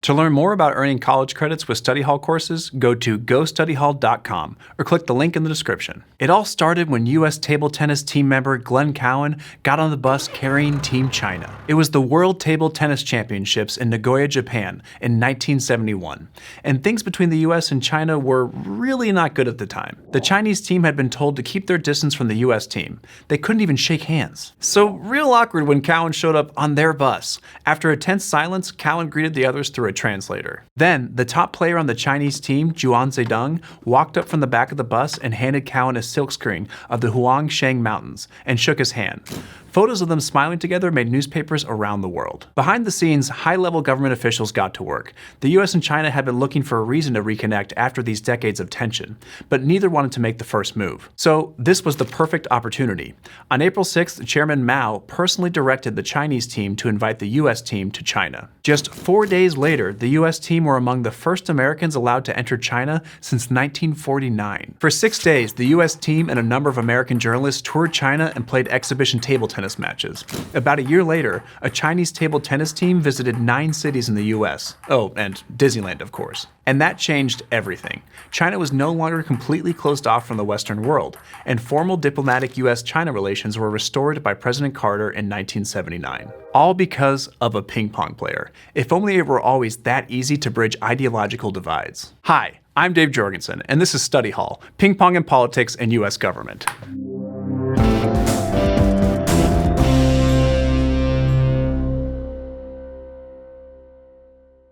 To learn more about earning college credits with study hall courses, go to gostudyhall.com or click the link in the description. It all started when U.S. table tennis team member Glenn Cowan got on the bus carrying Team China. It was the World Table Tennis Championships in Nagoya, Japan in 1971, and things between the U.S. and China were really not good at the time. The Chinese team had been told to keep their distance from the U.S. team. They couldn't even shake hands. So real awkward when Cowan showed up on their bus. After a tense silence, Cowan greeted the others through a translator. Then, the top player on the Chinese team, Zhuang Zedong, walked up from the back of the bus and handed Cowan a silkscreen of the Huangshan Mountains and shook his hand. Photos of them smiling together made newspapers around the world. Behind the scenes, high-level government officials got to work. The US and China had been looking for a reason to reconnect after these decades of tension, but neither wanted to make the first move. So this was the perfect opportunity. On April 6th, Chairman Mao personally directed the Chinese team to invite the US team to China. Just 4 days later, the US team were among the first Americans allowed to enter China since 1949. For 6 days, the US team and a number of American journalists toured China and played exhibition table tennis matches. About a year later, a Chinese table tennis team visited 9 cities in the US. Oh, and Disneyland, of course. And that changed everything. China was no longer completely closed off from the Western world, and formal diplomatic US-China relations were restored by President Carter in 1979. All because of a ping pong player. If only it were always that easy to bridge ideological divides. Hi, I'm Dave Jorgensen, and this is Study Hall, Ping Pong in Politics and US Government.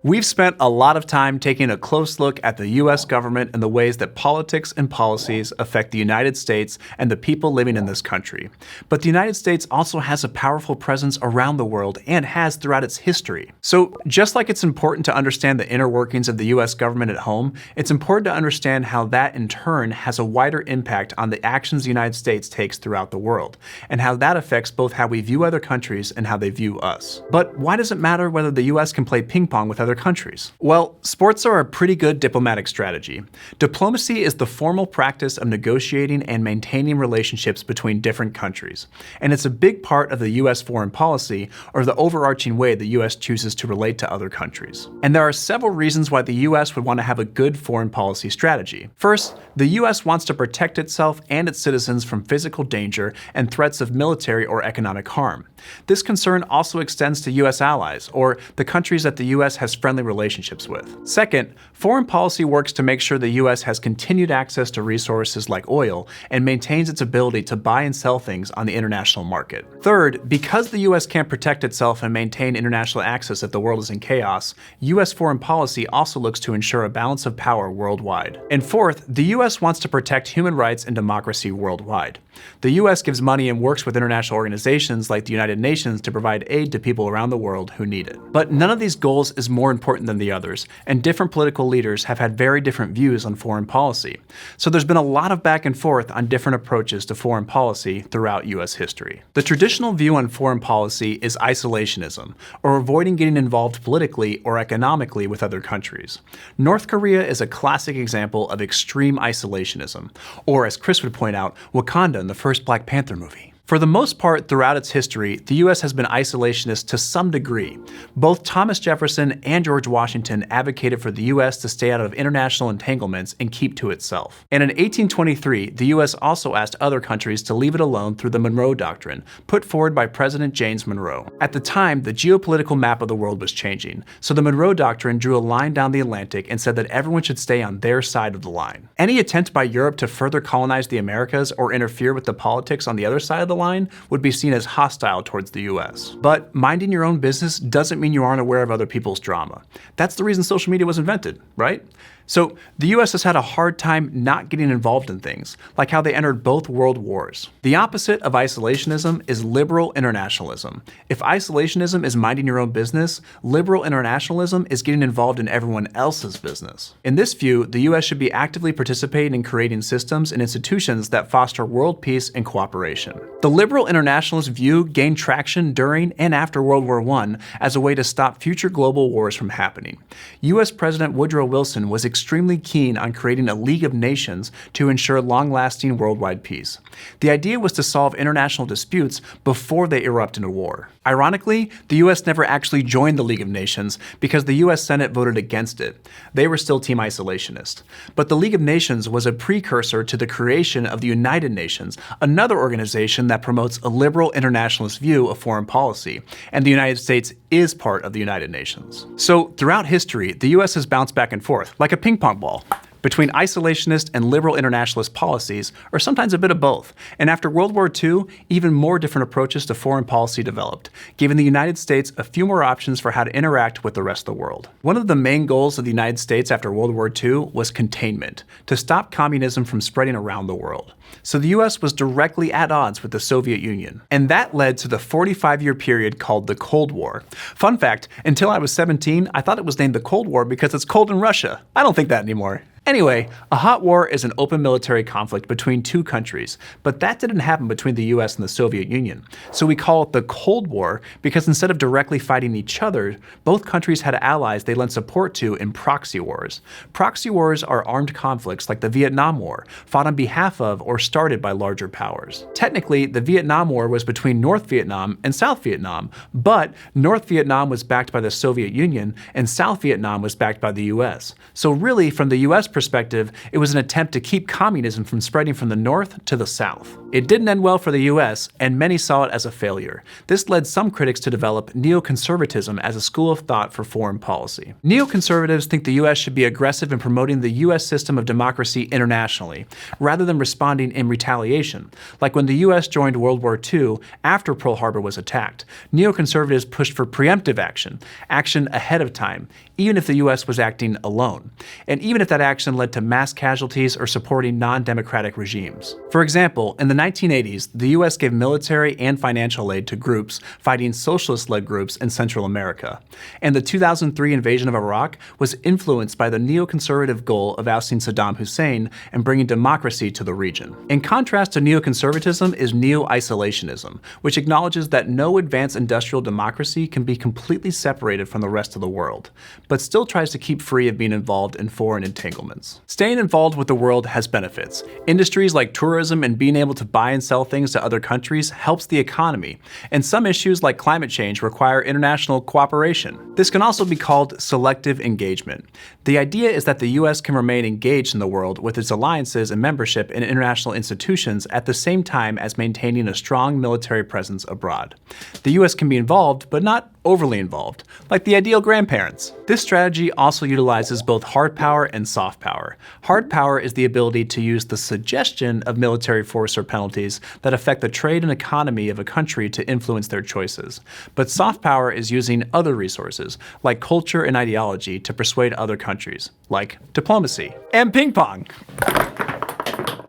We've spent a lot of time taking a close look at the US government and the ways that politics and policies affect the United States and the people living in this country. But the United States also has a powerful presence around the world and has throughout its history. So just like it's important to understand the inner workings of the US government at home, it's important to understand how that in turn has a wider impact on the actions the United States takes throughout the world, and how that affects both how we view other countries and how they view us. But why does it matter whether the US can play ping pong with other countries? Well, sports are a pretty good diplomatic strategy. Diplomacy is the formal practice of negotiating and maintaining relationships between different countries, and it's a big part of the US foreign policy, or the overarching way the US chooses to relate to other countries. And there are several reasons why the US would want to have a good foreign policy strategy. First, the US wants to protect itself and its citizens from physical danger and threats of military or economic harm. This concern also extends to US allies, or the countries that the US has friendly relationships with. Second, foreign policy works to make sure the US has continued access to resources like oil and maintains its ability to buy and sell things on the international market. Third, because the US can't protect itself and maintain international access if the world is in chaos, US foreign policy also looks to ensure a balance of power worldwide. And fourth, the US wants to protect human rights and democracy worldwide. The US gives money and works with international organizations like the United Nations to provide aid to people around the world who need it. But none of these goals is more important than the others, and different political leaders have had very different views on foreign policy. So there's been a lot of back and forth on different approaches to foreign policy throughout US history. The traditional view on foreign policy is isolationism, or avoiding getting involved politically or economically with other countries. North Korea is a classic example of extreme isolationism, or as Chris would point out, Wakanda in the first Black Panther movie. For the most part throughout its history, the US has been isolationist to some degree. Both Thomas Jefferson and George Washington advocated for the US to stay out of international entanglements and keep to itself. And in 1823, the US also asked other countries to leave it alone through the Monroe Doctrine, put forward by President James Monroe. At the time, the geopolitical map of the world was changing, so the Monroe Doctrine drew a line down the Atlantic and said that everyone should stay on their side of the line. Any attempt by Europe to further colonize the Americas or interfere with the politics on the other side of the line would be seen as hostile towards the US. But minding your own business doesn't mean you aren't aware of other people's drama. That's the reason social media was invented, right? So the US has had a hard time not getting involved in things, like how they entered both world wars. The opposite of isolationism is liberal internationalism. If isolationism is minding your own business, liberal internationalism is getting involved in everyone else's business. In this view, the US should be actively participating in creating systems and institutions that foster world peace and cooperation. The The liberal internationalist view gained traction during and after World War I as a way to stop future global wars from happening. U.S. President Woodrow Wilson was extremely keen on creating a League of Nations to ensure long-lasting worldwide peace. The idea was to solve international disputes before they erupt into war. Ironically, the U.S. never actually joined the League of Nations because the U.S. Senate voted against it. They were still Team Isolationist. But the League of Nations was a precursor to the creation of the United Nations, another organization that promotes a liberal internationalist view of foreign policy, and the United States is part of the United Nations. So, throughout history, the U.S. has bounced back and forth, like a ping pong ball, between isolationist and liberal internationalist policies, or sometimes a bit of both. And after World War II, even more different approaches to foreign policy developed, giving the United States a few more options for how to interact with the rest of the world. One of the main goals of the United States after World War II was containment, to stop communism from spreading around the world. So the US was directly at odds with the Soviet Union. And that led to the 45-year period called the Cold War. Fun fact, until I was 17, I thought it was named the Cold War because it's cold in Russia. I don't think that anymore. Anyway, a hot war is an open military conflict between two countries, but that didn't happen between the US and the Soviet Union. So we call it the Cold War because instead of directly fighting each other, both countries had allies they lent support to in proxy wars. Proxy wars are armed conflicts like the Vietnam War, fought on behalf of or started by larger powers. Technically, the Vietnam War was between North Vietnam and South Vietnam, but North Vietnam was backed by the Soviet Union and South Vietnam was backed by the US. So really, from the US perspective, it was an attempt to keep communism from spreading from the North to the South. It didn't end well for the US, and many saw it as a failure. This led some critics to develop neoconservatism as a school of thought for foreign policy. Neoconservatives think the US should be aggressive in promoting the US system of democracy internationally, rather than responding in retaliation. Like when the US joined World War II after Pearl Harbor was attacked, neoconservatives pushed for preemptive action, action ahead of time, even if the US was acting alone, and even if that action led to mass casualties or supporting non-democratic regimes. For example, in the 1980s, the US gave military and financial aid to groups fighting socialist-led groups in Central America. And the 2003 invasion of Iraq was influenced by the neoconservative goal of ousting Saddam Hussein and bringing democracy to the region. In contrast to neoconservatism is neo-isolationism, which acknowledges that no advanced industrial democracy can be completely separated from the rest of the world, but still tries to keep free of being involved in foreign entanglements. Staying involved with the world has benefits. Industries like tourism and being able to buy and sell things to other countries helps the economy, and some issues like climate change require international cooperation. This can also be called selective engagement. The idea is that the US can remain engaged in the world with its alliances and membership in international institutions at the same time as maintaining a strong military presence abroad. The US can be involved, but not overly involved, like the ideal grandparents. This strategy also utilizes both hard power and soft power. Hard power is the ability to use the suggestion of military force or penalties that affect the trade and economy of a country to influence their choices. But soft power is using other resources, like culture and ideology, to persuade other countries, like diplomacy and ping pong.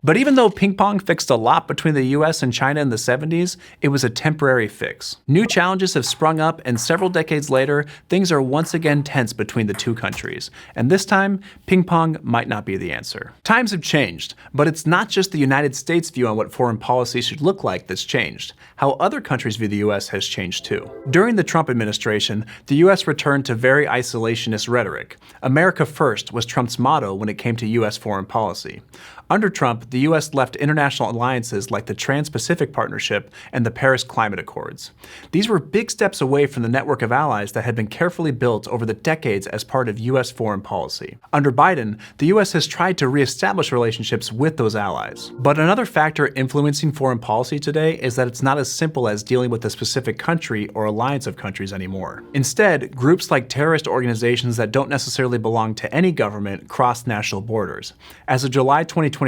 But even though ping pong fixed a lot between the US and China in the 70s, it was a temporary fix. New challenges have sprung up, and several decades later, things are once again tense between the two countries. And this time, ping pong might not be the answer. Times have changed, but it's not just the United States' view on what foreign policy should look like that's changed. How other countries view the US has changed too. During the Trump administration, the US returned to very isolationist rhetoric. America first was Trump's motto when it came to US foreign policy. Under Trump, the US left international alliances like the Trans-Pacific Partnership and the Paris Climate Accords. These were big steps away from the network of allies that had been carefully built over the decades as part of US foreign policy. Under Biden, the US has tried to reestablish relationships with those allies. But another factor influencing foreign policy today is that it's not as simple as dealing with a specific country or alliance of countries anymore. Instead, groups like terrorist organizations that don't necessarily belong to any government cross national borders. As of July 2023,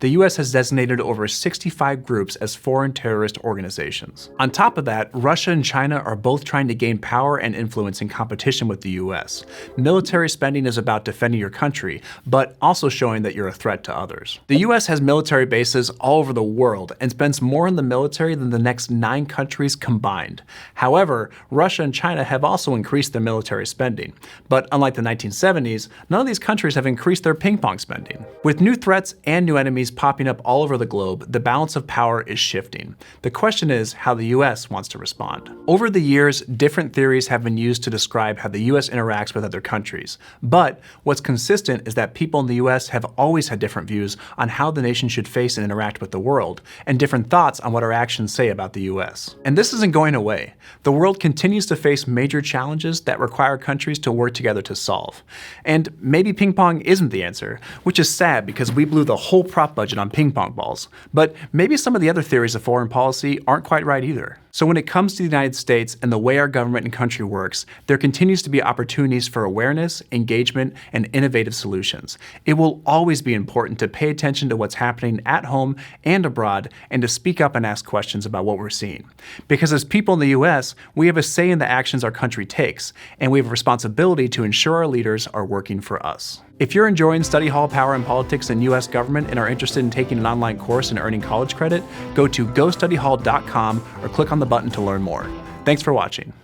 the US has designated over 65 groups as foreign terrorist organizations. On top of that, Russia and China are both trying to gain power and influence in competition with the US. Military spending is about defending your country, but also showing that you're a threat to others. The US has military bases all over the world and spends more on the military than the next 9 countries combined. However, Russia and China have also increased their military spending. But unlike the 1970s, none of these countries have increased their ping pong spending. With new threats threats and new enemies popping up all over the globe, the balance of power is shifting. The question is how the US wants to respond. Over the years, different theories have been used to describe how the US interacts with other countries. But what's consistent is that people in the US have always had different views on how the nation should face and interact with the world, and different thoughts on what our actions say about the US. And this isn't going away. The world continues to face major challenges that require countries to work together to solve. And maybe ping pong isn't the answer, which is sad because we blew the whole prop budget on ping pong balls. But maybe some of the other theories of foreign policy aren't quite right either. So when it comes to the United States and the way our government and country works, there continues to be opportunities for awareness, engagement, and innovative solutions. It will always be important to pay attention to what's happening at home and abroad, and to speak up and ask questions about what we're seeing. Because as people in the US, we have a say in the actions our country takes, and we have a responsibility to ensure our leaders are working for us. If you're enjoying Study Hall Power and Politics in U.S. Government and are interested in taking an online course and earning college credit, go to gostudyhall.com or click on the button to learn more. Thanks for watching.